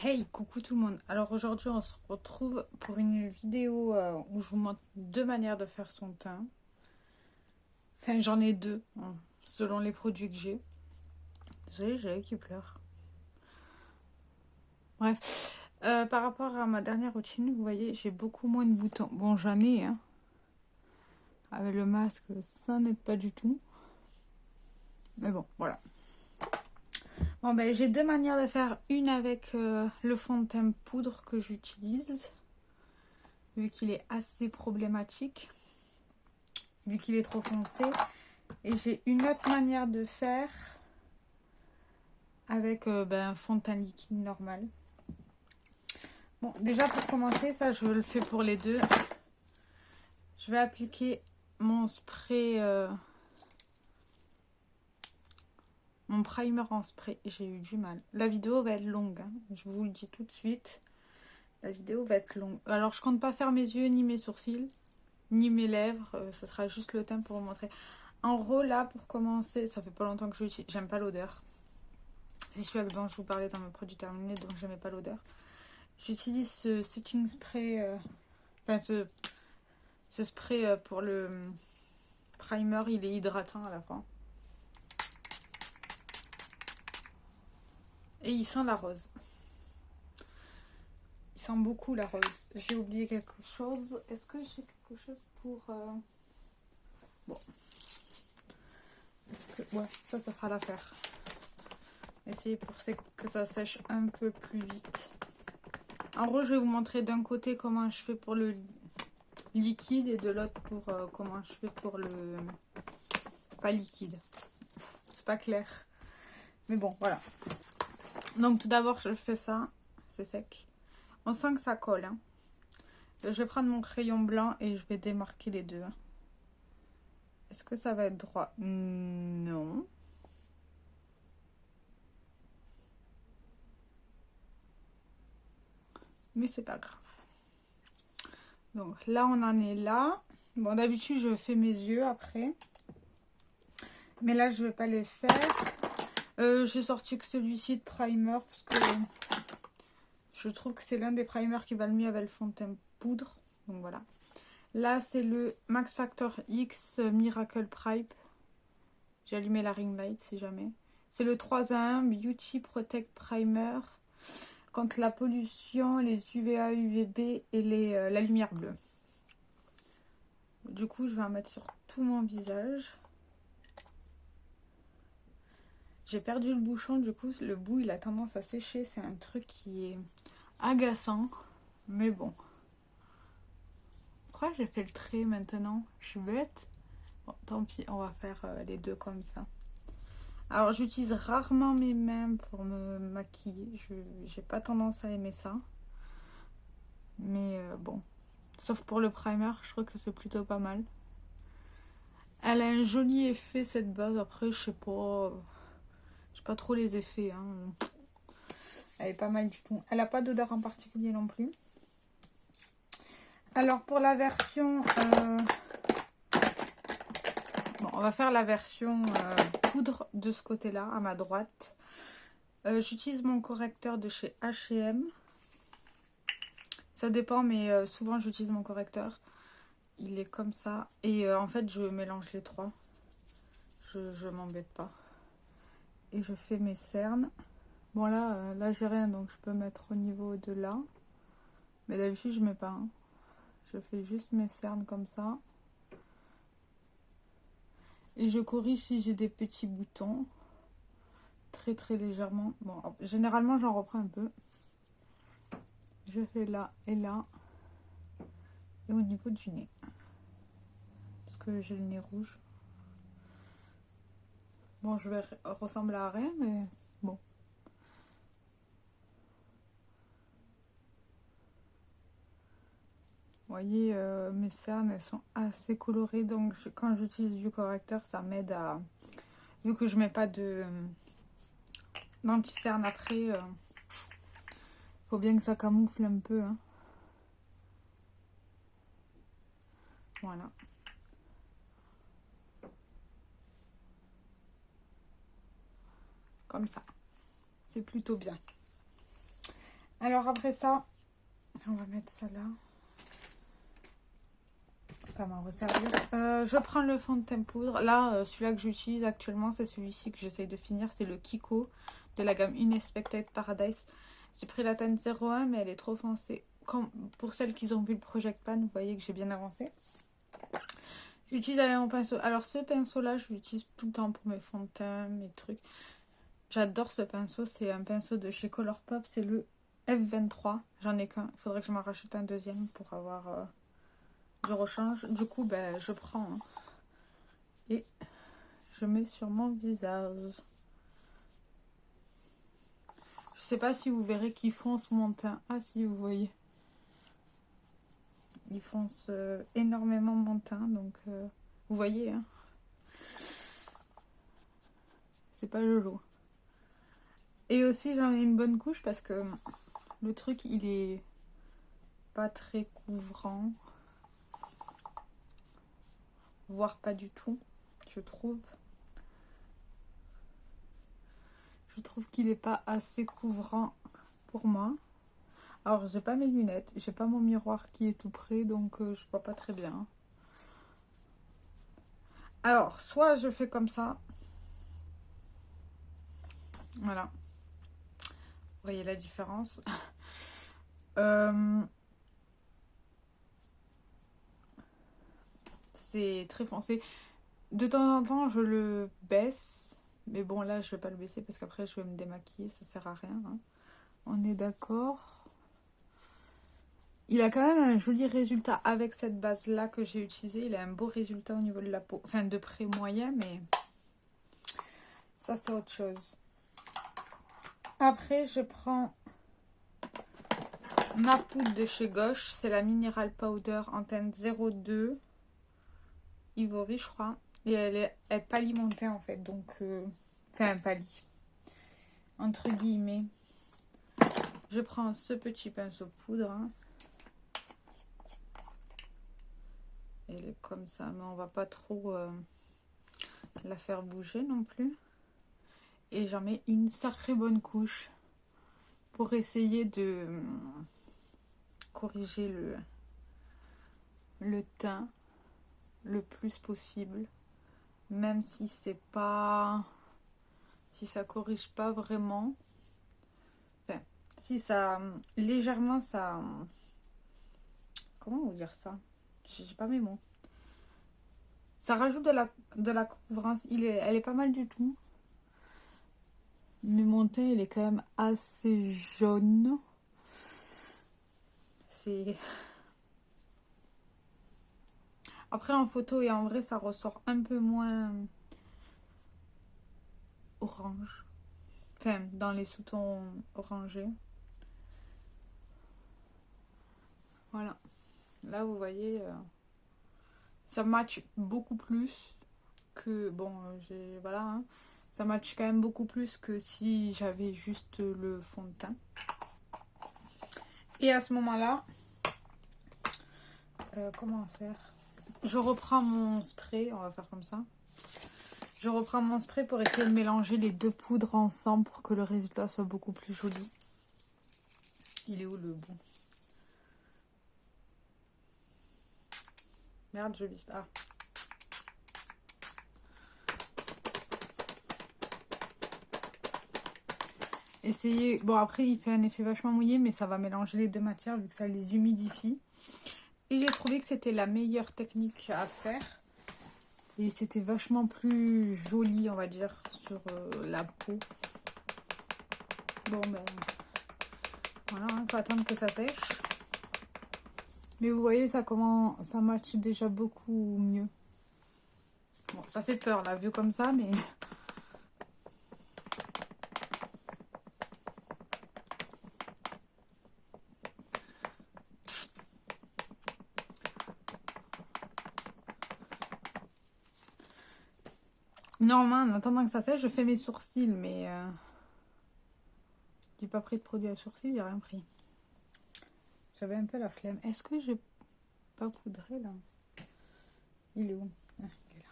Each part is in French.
Hey, coucou tout le monde. Alors aujourd'hui, on se retrouve pour une vidéo où je vous montre deux manières de faire son teint. Enfin, j'en ai deux, hein, selon les produits que j'ai. Désolée, j'ai l'œil qui pleure. Bref, par rapport à ma dernière routine, vous voyez, j'ai beaucoup moins de boutons. Bon, j'en ai, hein. Avec le masque, ça n'aide pas du tout. Mais bon, voilà. Bon, ben, j'ai deux manières de faire. Une avec le fond de teint poudre que j'utilise, vu qu'il est assez problématique, vu qu'il est trop foncé. Et j'ai une autre manière de faire avec un fond de teint liquide normal. Bon, déjà pour commencer, ça je le fais pour les deux. Je vais appliquer mon spray, mon primer en spray. J'ai eu du mal. La vidéo va être longue, hein. Je vous le dis tout de suite. La vidéo va être longue. Alors je compte pas faire mes yeux, ni mes sourcils, ni mes lèvres. Ce sera juste le teint pour vous montrer. En gros, là, pour commencer, ça fait pas longtemps que je l'utilise. J'aime pas l'odeur. C'est celui dont je vous parlais dans mes produits terminés, donc j'aimais pas l'odeur. J'utilise ce setting spray, ce spray pour le primer, il est hydratant à la fin. Et il sent la rose. Il sent beaucoup la rose. J'ai oublié quelque chose. Est-ce que j'ai quelque chose pour... Bon. Ouais, ça fera l'affaire. Essayez pour que ça sèche un peu plus vite. En gros, je vais vous montrer d'un côté comment je fais pour le liquide et de l'autre pour comment je fais pour le... Pas liquide. C'est pas clair. Mais bon, voilà. Donc tout d'abord, je fais ça. C'est sec. On sent que ça colle. Hein. Je vais prendre mon crayon blanc et je vais démarquer les deux. Est-ce que ça va être droit? Non. Mais c'est pas grave. Donc là, on en est là. Bon, d'habitude, je fais mes yeux après. Mais là, je vais pas les faire. J'ai sorti que celui-ci de primer parce que je trouve que c'est l'un des primers qui va le mieux avec le fond de teint poudre. Donc voilà. Là, c'est le Max Factor X Miracle Prime. J'ai allumé la ring light si jamais. C'est le 3-in-1 Beauty Protect Primer contre la pollution, les UVA, UVB et la lumière bleue. Du coup, je vais en mettre sur tout mon visage. J'ai perdu le bouchon, du coup, le bout, il a tendance à sécher. C'est un truc qui est agaçant, mais bon. Pourquoi j'ai fait le trait maintenant? Je suis bête. Bon, tant pis, on va faire les deux comme ça. Alors, j'utilise rarement mes mains pour me maquiller. J'ai pas tendance à aimer ça. Mais bon. Sauf pour le primer, je trouve que c'est plutôt pas mal. Elle a un joli effet, cette base. Après, je sais pas... Je sais pas trop les effets. Hein. Elle est pas mal du tout. Elle a pas d'odeur en particulier non plus. Alors, pour la version... Bon, on va faire la version poudre de ce côté-là, à ma droite. J'utilise mon correcteur de chez H&M. Ça dépend, mais souvent j'utilise mon correcteur. Il est comme ça. Et en fait, je mélange les trois. Je m'embête pas. Et je fais mes cernes. Bon, là j'ai rien, donc je peux mettre au niveau de là. Mais d'habitude, je mets pas. Hein. Je fais juste mes cernes comme ça. Et je corrige si j'ai des petits boutons. Très très légèrement. Bon, généralement, j'en reprends un peu. Je fais là et là. Et au niveau du nez. Parce que j'ai le nez rouge. Bon, je vais ressembler à rien, mais bon. Vous voyez, mes cernes, elles sont assez colorées. Donc, quand j'utilise du correcteur, ça m'aide à... Vu que je mets pas de d'anti-cerne après, faut bien que ça camoufle un peu. Hein. Voilà. Comme ça. C'est plutôt bien. Alors après ça, on va mettre ça là. Pas m'en resservir. Je prends le fond de teint poudre. Là, celui-là que j'utilise actuellement, c'est celui-ci que j'essaye de finir. C'est le Kiko de la gamme Unexpected Paradise. J'ai pris la teinte 01, mais elle est trop foncée. Comme pour celles qui ont vu le Project Pan, vous voyez que j'ai bien avancé. J'utilise avec mon pinceau. Alors ce pinceau-là, je l'utilise tout le temps pour mes fonds de teint, mes trucs. J'adore ce pinceau. C'est un pinceau de chez Colourpop. C'est le F23. J'en ai qu'un. Il faudrait que je m'en rachète un deuxième pour avoir... Je rechange. Du coup, ben, je prends et je mets sur mon visage. Je sais pas si vous verrez qu'il fonce mon teint. Ah si, vous voyez. Il fonce énormément mon teint. Donc, vous voyez, hein. C'est pas jojo. Et aussi, j'en ai une bonne couche parce que le truc, il est pas très couvrant. Voire pas du tout, je trouve. Je trouve qu'il n'est pas assez couvrant pour moi. Alors, j'ai pas mes lunettes, j'ai pas mon miroir qui est tout près, donc je vois pas très bien. Alors, soit je fais comme ça. Voilà. Vous voyez la différence. C'est très foncé. De temps en temps, je le baisse. Mais bon, là, je vais pas le baisser parce qu'après, je vais me démaquiller. Ça sert à rien. Hein. On est d'accord. Il a quand même un joli résultat avec cette base-là que j'ai utilisée. Il a un beau résultat au niveau de la peau. Enfin, de près moyen, mais ça, c'est autre chose. Après, je prends ma poudre de chez Gauche. C'est la Mineral Powder en teinte 02. Ivory, je crois. Et elle pâlit mon teint, en fait. Donc, enfin, pâlit. Entre guillemets. Je prends ce petit pinceau poudre. Hein. Elle est comme ça, mais on va pas trop la faire bouger non plus. Et j'en mets une sacrée bonne couche pour essayer de corriger le teint le plus possible. Même si c'est pas... Si ça corrige pas vraiment. Enfin, si ça... Légèrement, ça... Comment vous dire ça? J'ai pas mes mots. Ça rajoute de la couvrance. Elle est pas mal du tout. Mais mon teint, il est quand même assez jaune. C'est... Après, en photo et en vrai, ça ressort un peu moins orange. Enfin, dans les sous-tons orangés. Voilà. Là, vous voyez, ça match beaucoup plus que... Bon, voilà, hein. Ça match quand même beaucoup plus que si j'avais juste le fond de teint. Et à ce moment-là, comment faire? Je reprends mon spray, on va faire comme ça. Je reprends mon spray pour essayer de mélanger les deux poudres ensemble pour que le résultat soit beaucoup plus joli. Il est où le bout? Merde, je vise pas. Essayez. Bon, après, il fait un effet vachement mouillé, mais ça va mélanger les deux matières vu que ça les humidifie. Et j'ai trouvé que c'était la meilleure technique à faire. Et c'était vachement plus joli, on va dire, sur la peau. Bon, ben, voilà, il faut attendre que ça sèche. Mais vous voyez, ça matche déjà beaucoup mieux. Bon, ça fait peur, là, vu comme ça, mais... Normalement, en attendant que ça sèche, je fais mes sourcils, mais... J'ai pas pris de produit à sourcils, j'ai rien pris. J'avais un peu la flemme. Est-ce que j'ai pas poudré, là? Il est où? Ah, il est là.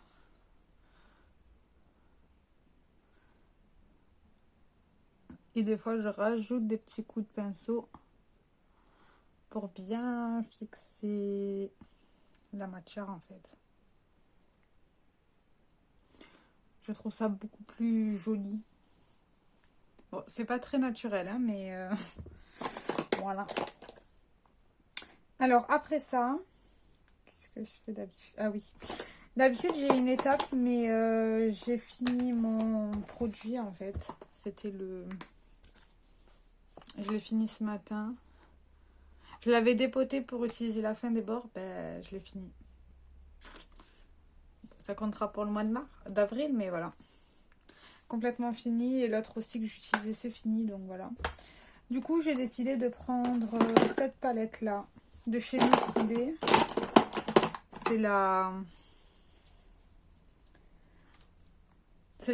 Et des fois, je rajoute des petits coups de pinceau pour bien fixer la matière en fait. Je trouve ça beaucoup plus joli. Bon, c'est pas très naturel, hein, mais voilà. Alors, après ça, qu'est-ce que je fais d'habitude? Ah oui. D'habitude, j'ai une étape, mais j'ai fini mon produit, en fait. C'était le... Je l'ai fini ce matin. Je l'avais dépoté pour utiliser la fin des bords. Ben, je l'ai fini. Ça comptera pour le mois de mars, d'avril, mais voilà. Complètement fini. Et l'autre aussi que j'utilisais, c'est fini, donc voilà. Du coup, j'ai décidé de prendre cette palette-là de chez Nocibé. C'est la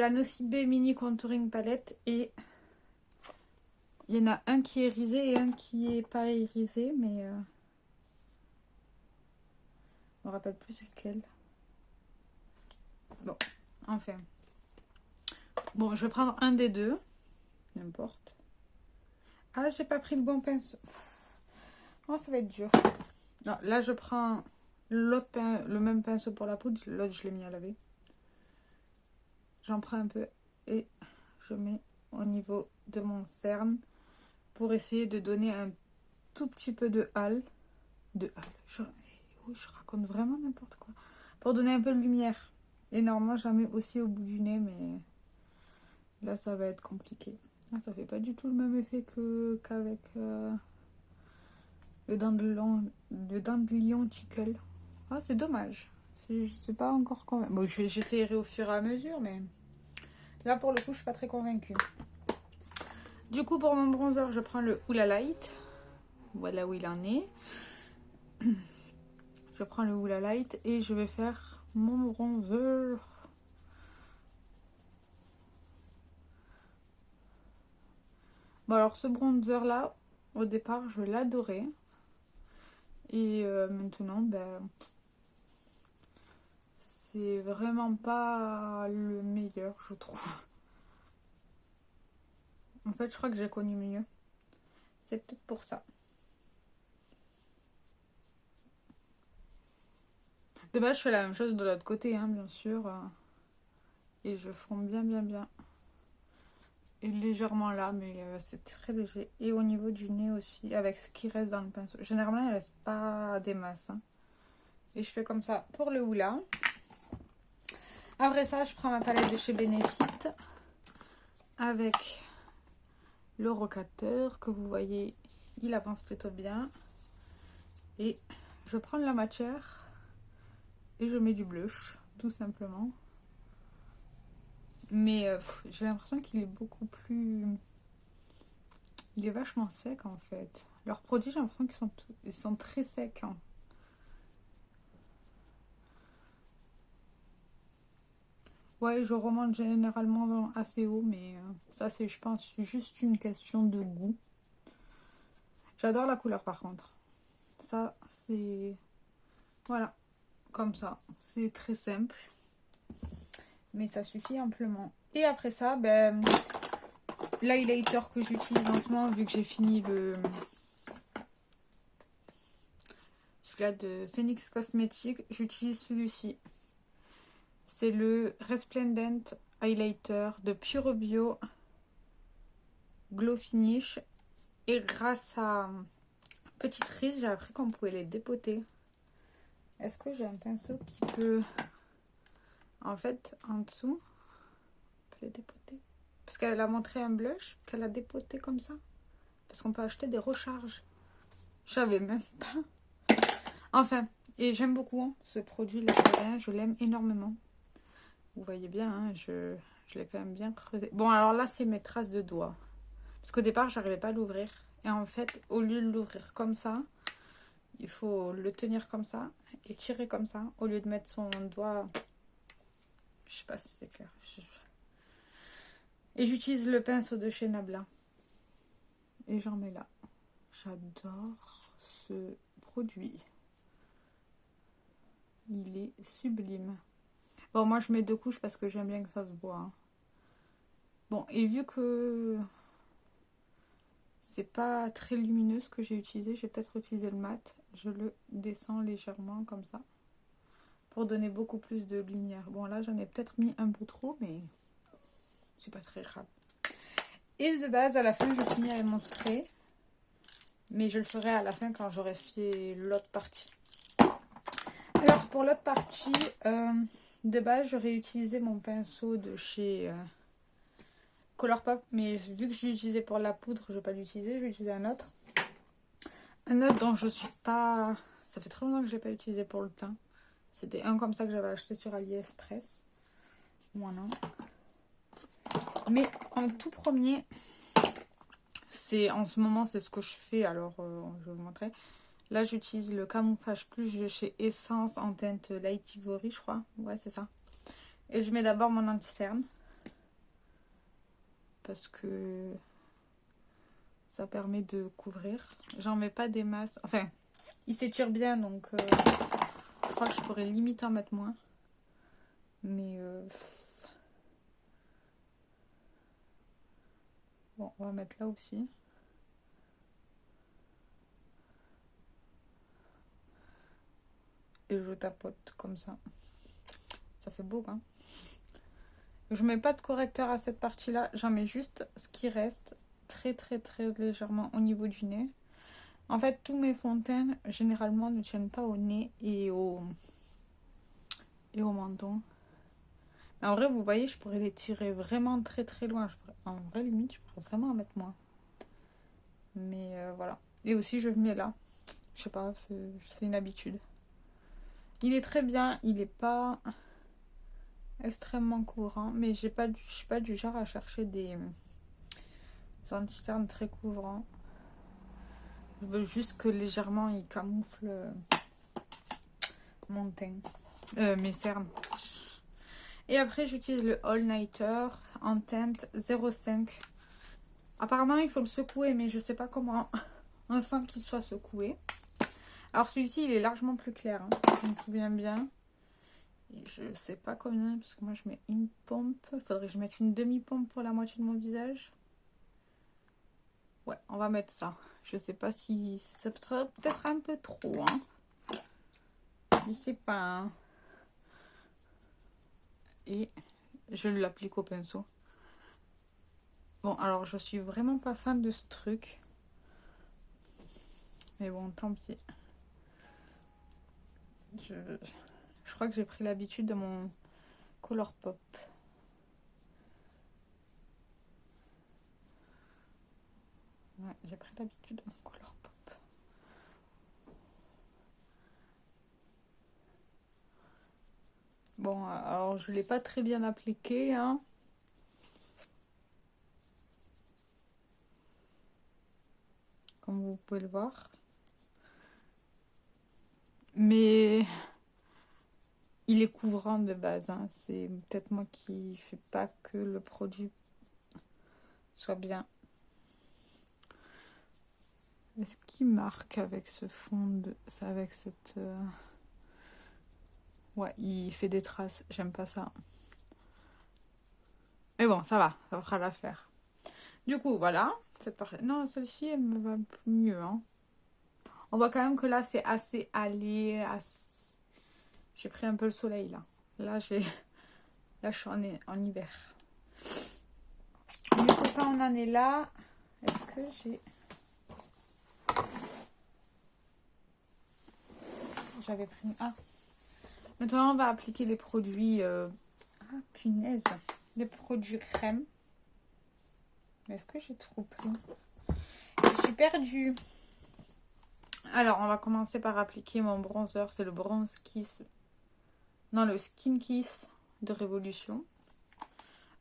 Nocibé Mini Contouring Palette. Et il y en a un qui est irisé et un qui est pas irisé, mais je me rappelle plus c'est lequel. Bon, enfin. Bon, je vais prendre un des deux. N'importe. Ah, j'ai pas pris le bon pinceau. Oh, ça va être dur. Non, là, je prends le même pinceau pour la poudre. L'autre, je l'ai mis à laver. J'en prends un peu et je mets au niveau de mon cerne pour essayer de donner un tout petit peu de hâle. Je raconte vraiment n'importe quoi. Pour donner un peu de lumière. Et normalement, j'en mets aussi au bout du nez, mais là, ça va être compliqué. Ah, ça fait pas du tout le même effet qu'avec le dandelion tickle. Ah, c'est dommage. Je sais pas encore convaincu. Bon, j'essayerai au fur et à mesure, mais là, pour le coup, je suis pas très convaincue. Du coup, pour mon bronzer, je prends le Hoola Light. Voilà où il en est. Je prends le Hoola Light et je vais faire mon bronzer. Bon, alors ce bronzer là, au départ, je l'adorais. Et maintenant, ben, c'est vraiment pas le meilleur, je trouve. En fait, je crois que j'ai connu mieux. C'est peut-être pour ça. De base, je fais la même chose de l'autre côté, hein, bien sûr. Et je fonds bien, bien, bien. Et légèrement là, mais c'est très léger. Et au niveau du nez aussi, avec ce qui reste dans le pinceau. Généralement, il ne reste pas des masses. Hein. Et je fais comme ça pour le Hoola. Après ça, je prends ma palette de chez Benefit avec le rocateur que vous voyez, il avance plutôt bien. Et je prends la matière et je mets du blush, tout simplement. Mais j'ai l'impression qu'il est beaucoup plus... Il est vachement sec en fait. Leurs produits, j'ai l'impression qu'ils sont très secs. Hein. Ouais, je remonte généralement assez haut, mais ça c'est, je pense, juste une question de goût. J'adore la couleur par contre. Ça, c'est... Voilà, comme ça. C'est très simple. Mais ça suffit amplement. Et après ça, ben, l'highlighter que j'utilise en ce moment, vu que j'ai fini celui-là de Phoenix Cosmetics, j'utilise celui-ci. C'est le Resplendent Highlighter de Pure Bio Glow Finish. Et grâce à Petite Riche, j'ai appris qu'on pouvait les dépoter. Est-ce que j'ai un pinceau qui peut... En fait, en dessous, on peut les dépoter. Parce qu'elle a montré un blush qu'elle a dépoté comme ça. Parce qu'on peut acheter des recharges. Je savais même pas. Enfin, et j'aime beaucoup hein, ce produit-là. Je l'aime énormément. Vous voyez bien, hein, je l'ai quand même bien creusé. Bon, alors là, c'est mes traces de doigts. Parce qu'au départ, j'arrivais pas à l'ouvrir. Et en fait, au lieu de l'ouvrir comme ça, il faut le tenir comme ça et tirer comme ça. Au lieu de mettre son doigt... Je sais pas si c'est clair. Et j'utilise le pinceau de chez Nabla. Et j'en mets là. J'adore ce produit. Il est sublime. Bon, moi, je mets 2 couches parce que j'aime bien que ça se voit. Hein. Bon, et vu que C'est pas très lumineux ce que j'ai utilisé. J'ai peut-être utilisé le mat. Je le descends légèrement comme ça. Pour donner beaucoup plus de lumière. Bon là j'en ai peut-être mis un peu trop. Mais c'est pas très grave. Et de base à la fin je finis avec mon spray. Mais je le ferai à la fin quand j'aurai fait l'autre partie. Alors pour l'autre partie, de base j'aurais utilisé mon pinceau de chez Colourpop. Mais vu que je l'ai utilisé pour la poudre, je ne vais pas l'utiliser, je vais utiliser un autre. Un autre dont je suis pas... Ça fait très longtemps que je n'ai pas utilisé pour le teint. C'était un comme ça que j'avais acheté sur AliExpress. Voilà. Mais en tout premier... En ce moment, c'est ce que je fais, alors je vais vous montrer. Là, j'utilise le Camouflage Plus de chez Essence en teinte Light Ivory, je crois. Ouais, c'est ça. Et je mets d'abord mon anti-cerne. Parce que ça permet de couvrir. J'en mets pas des masses. Enfin, il s'étire bien, donc je crois que je pourrais limite en mettre moins. Mais bon, on va mettre là aussi. Et je tapote comme ça. Ça fait beau, hein. Je mets pas de correcteur à cette partie-là. J'en mets juste ce qui reste très légèrement au niveau du nez. En fait, tous mes fonds de teint, généralement, ne tiennent pas au nez et au menton. Mais en vrai, vous voyez, je pourrais les tirer vraiment très loin. En vrai, limite, je pourrais vraiment en mettre moins. Mais voilà. Et aussi, je le mets là. Je sais pas, c'est une habitude. Il est très bien. Il est pas extrêmement couvrant. Mais je suis pas du genre à chercher des anti-cernes très couvrants. Je veux juste que légèrement, il camoufle mon teint. Mes cernes. Et après, j'utilise le All Nighter en teinte 05. Apparemment, il faut le secouer, mais je sais pas comment on sent qu'il soit secoué. Alors, celui-ci, il est largement plus clair. Hein, je me souviens bien. Et je sais pas combien, parce que moi, je mets une pompe. Il faudrait que je mette une demi-pompe pour la moitié de mon visage. Ouais, on va mettre ça. Je sais pas si... Ça peut peut-être un peu trop, hein. Je sais pas, hein. Et je l'applique au pinceau. Bon, alors je suis vraiment pas fan de ce truc. Mais bon, tant pis. Je crois que j'ai pris l'habitude de mon Colourpop. Ouais, j'ai pris l'habitude de mon Colourpop. Bon, alors je l'ai pas très bien appliqué, hein. Comme vous pouvez le voir. Mais il est couvrant de base, hein. C'est peut-être moi qui fais pas que le produit soit bien. Est-ce qu'il marque avec ce fond de... avec cette... Ouais, il fait des traces. J'aime pas ça. Mais bon, ça va. Ça fera l'affaire. Du coup, voilà. Cette partie... Non, celle-ci, elle me va mieux, hein. On voit quand même que là, c'est assez allé. J'ai pris un peu le soleil, là. Là, là je suis en hiver. Du coup, quand on en est là, est-ce que j'ai... J'avais pris... Ah. Maintenant, on va appliquer les produits... Ah, punaise. Les produits crème. Est-ce que j'ai trop pris? Je suis perdue. Alors, on va commencer par appliquer mon bronzer. C'est le Bronze Kiss. Non, le Skin Kiss de Révolution.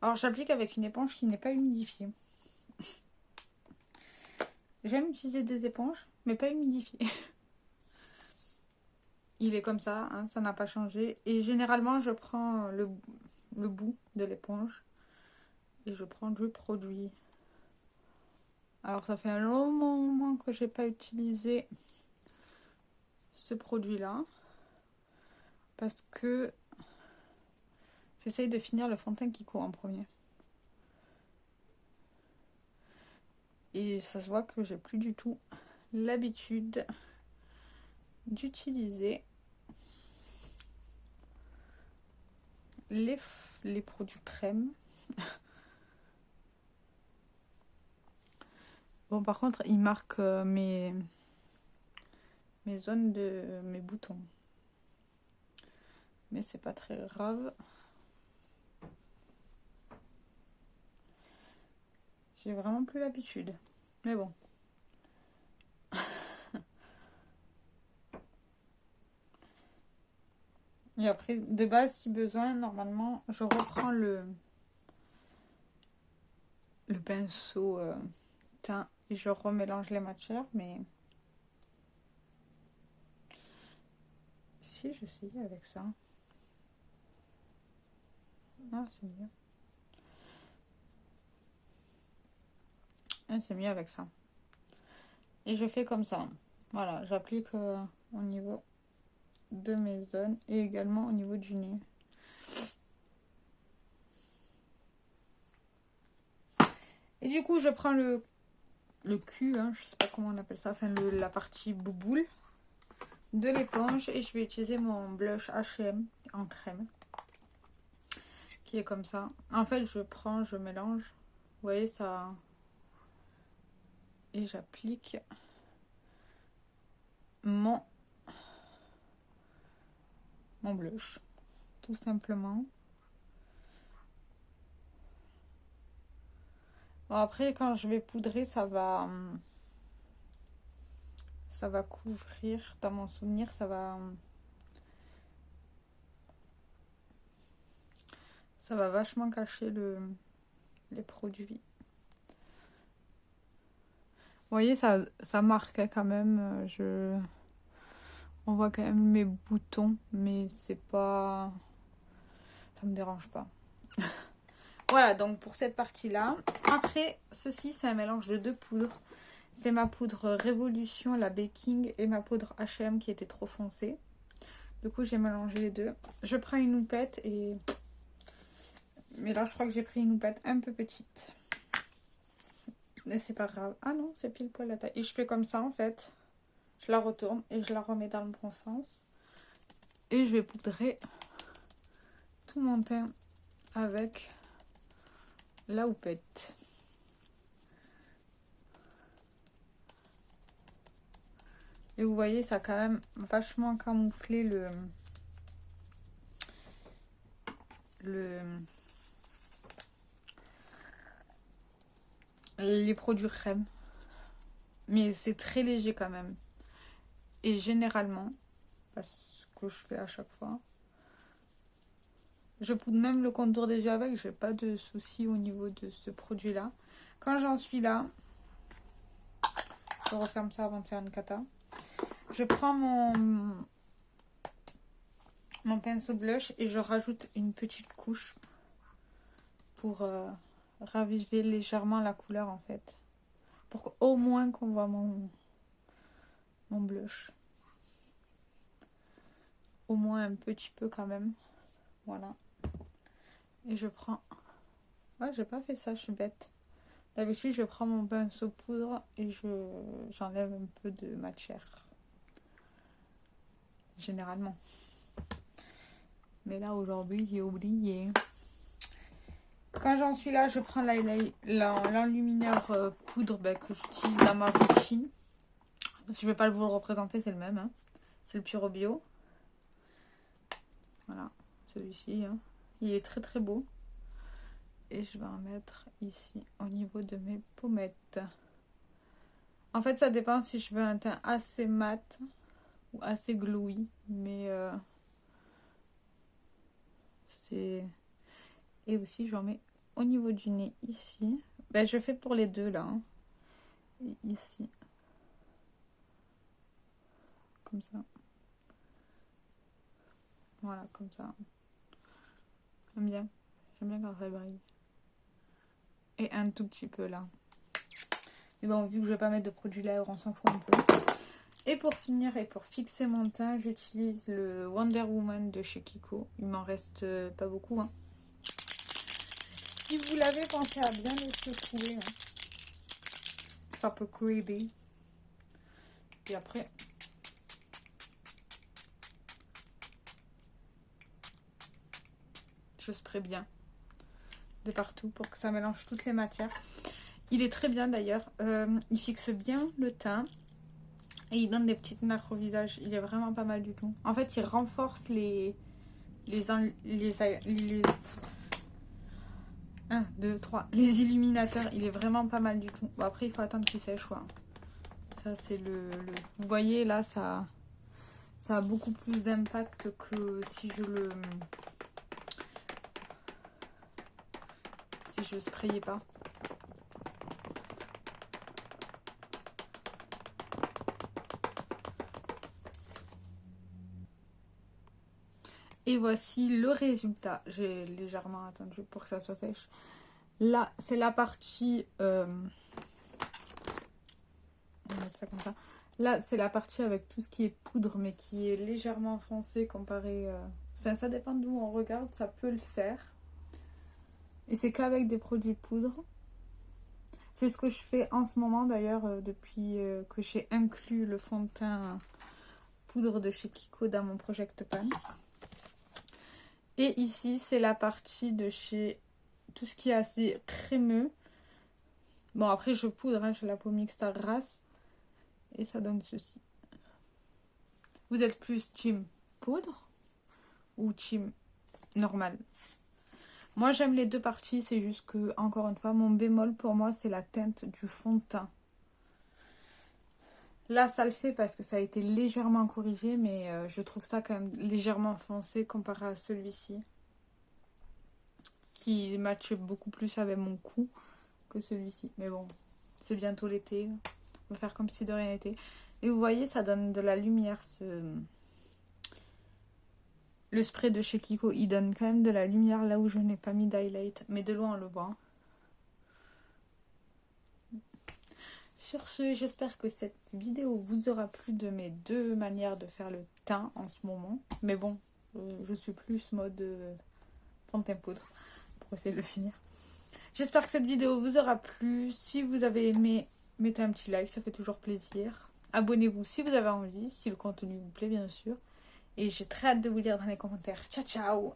Alors, j'applique avec une éponge qui n'est pas humidifiée. J'aime utiliser des éponges, mais pas humidifiées. Il est comme ça, hein, ça n'a pas changé. Et généralement, je prends le bout de l'éponge et je prends le produit. Alors, ça fait un long moment que j'ai pas utilisé ce produit-là. Parce que j'essaye de finir le fond de teint qui court en premier. Et ça se voit que j'ai plus du tout l'habitude d'utiliser les produits crème. Bon, par contre, il marque mes zones de mes boutons. Mais c'est pas très grave. J'ai vraiment plus l'habitude. Mais bon. Et après, de base, si besoin, normalement, je reprends le pinceau teint et je remélange les matières. Mais si, j'essayais avec ça. Ah, c'est mieux. Ah, c'est mieux avec ça. Et je fais comme ça. Voilà, j'applique au niveau de mes zones et également au niveau du nez. Et du coup, je prends le cul, hein, je sais pas comment on appelle ça, enfin la partie bouboule de l'éponge et je vais utiliser mon blush H&M en crème qui est comme ça. En fait, je mélange, vous voyez ça, et j'applique mon blush tout simplement. Bon, après, quand je vais poudrer, ça va couvrir, dans mon souvenir, ça va vachement cacher les produits. Vous voyez, ça marque quand même, on voit quand même mes boutons, mais c'est pas, ça me dérange pas. Voilà, donc pour cette partie-là. Après, ceci, c'est un mélange de deux poudres. C'est ma poudre Révolution, la Baking, et ma poudre H&M qui était trop foncée. Du coup, j'ai mélangé les deux. Je prends une houppette et... Mais là, je crois que j'ai pris une houppette un peu petite. Mais c'est pas grave. Ah non, c'est pile poil la taille. Et je fais comme ça, en fait. Je la retourne et je la remets dans le bon sens. Et je vais poudrer tout mon teint avec la houppette. Et vous voyez, ça a quand même vachement camouflé les produits crème. Mais c'est très léger quand même. Et généralement, parce que je fais à chaque fois, je poudre même le contour des yeux avec. J'ai pas de soucis au niveau de ce produit-là. Quand j'en suis là, je referme ça avant de faire une cata. Je prends mon pinceau blush et je rajoute une petite couche pour raviver légèrement la couleur en fait. Pour au moins qu'on voit mon blush. Au moins un petit peu quand même. Voilà. Et je prends... Ouais, j'ai pas fait ça, je suis bête. D'habitude, je prends mon pinceau poudre et j'enlève un peu de matière. Généralement. Mais là, aujourd'hui, j'ai oublié. Quand j'en suis là, je prends l'enlumineur poudre que j'utilise dans ma routine. Je ne vais pas vous le représenter, c'est le même. Hein. C'est le Pure Bio. Voilà, celui-ci. Hein. Il est très très beau. Et je vais en mettre ici au niveau de mes pommettes. En fait, ça dépend si je veux un teint assez mat ou assez glowy. Mais c'est... Et aussi, j'en mets au niveau du nez ici. Ben, je fais pour les deux là. Hein. Et ici. Comme ça. Voilà, comme ça. J'aime bien. J'aime bien quand ça brille. Et un tout petit peu là. Mais bon, vu que je vais pas mettre de produit lèvres, on s'en fout un peu. Et pour finir et pour fixer mon teint, j'utilise le Wonder Woman de chez Kiko. Il m'en reste pas beaucoup. Hein. Si vous l'avez, pensez à bien le secouer. Hein. ça peut coaider. Et après, je spray bien de partout pour que ça mélange toutes les matières. Il est très bien d'ailleurs. Il fixe bien le teint. Et il donne des petites nacres au visage. Il est vraiment pas mal du tout. En fait, il renforce les 1, 2, 3. Les illuminateurs. Il est vraiment pas mal du tout. Bon, après, il faut attendre qu'il sèche, quoi. Ça, c'est Vous voyez, là, ça a beaucoup plus d'impact que si je sprayais pas. Et voici le résultat. J'ai légèrement attendu pour que ça soit sèche. Là, c'est la partie... on va mettre ça comme ça. Là, c'est la partie avec tout ce qui est poudre, mais qui est légèrement foncé comparé... Enfin, ça dépend d'où on regarde, ça peut le faire. Et c'est qu'avec des produits poudre. C'est ce que je fais en ce moment, d'ailleurs, depuis que j'ai inclus le fond de teint poudre de chez Kiko dans mon Project Pan. Et ici, c'est la partie de chez tout ce qui est assez crémeux. Bon, après, je poudre, hein, j'ai la peau mixte à grasse. Et ça donne ceci. Vous êtes plus team poudre ou team normal? Moi, j'aime les deux parties. C'est juste que, encore une fois, mon bémol pour moi, c'est la teinte du fond de teint. Là, ça le fait parce que ça a été légèrement corrigé, mais je trouve ça quand même légèrement foncé comparé à celui-ci. Qui matche beaucoup plus avec mon cou que celui-ci. Mais bon, c'est bientôt l'été. On va faire comme si de rien n'était. Et vous voyez, ça donne de la lumière. Le spray de chez Kiko, il donne quand même de la lumière là où je n'ai pas mis d'highlight. Mais de loin, on le voit. Sur ce, j'espère que cette vidéo vous aura plu de mes deux manières de faire le teint en ce moment. Mais bon, je suis plus mode fond de teint poudre pour essayer de le finir. J'espère que cette vidéo vous aura plu. Si vous avez aimé, mettez un petit like, ça fait toujours plaisir. Abonnez-vous si vous avez envie, si le contenu vous plaît bien sûr. Et j'ai très hâte de vous lire dans les commentaires. Ciao, ciao!